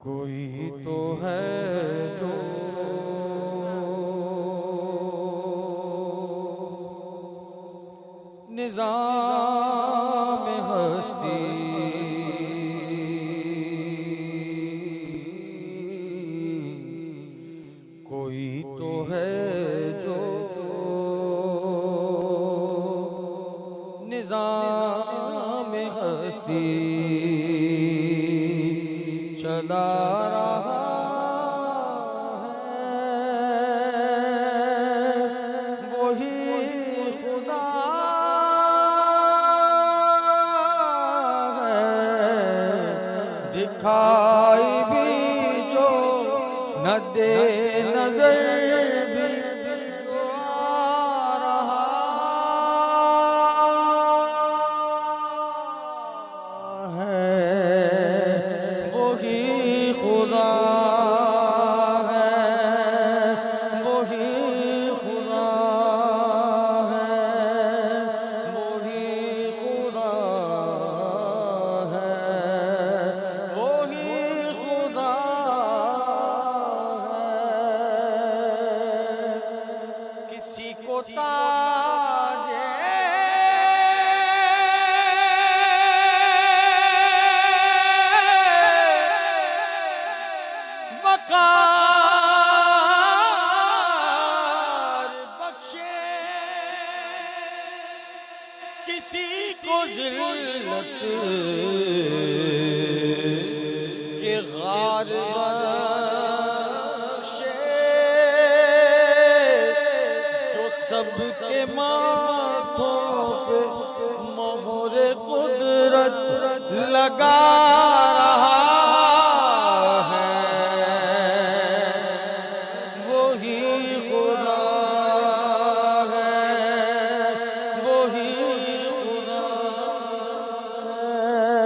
कोई तो है जो निज़ाम हस्ती कोई तो है जो निज़ाम हस्ती चला रहा है वही खुदा है। दिखाई भी जो न दे नजर भी जो आ रहा है वही खुदा है, वही खुदा है, वही खुदा है, वही खुदा है। किसी को ताजे बख्शे, किसी को ज़िल्लत के गार बख्शे, जो सबके माथों पे मोहरे कुदरत लगा रहा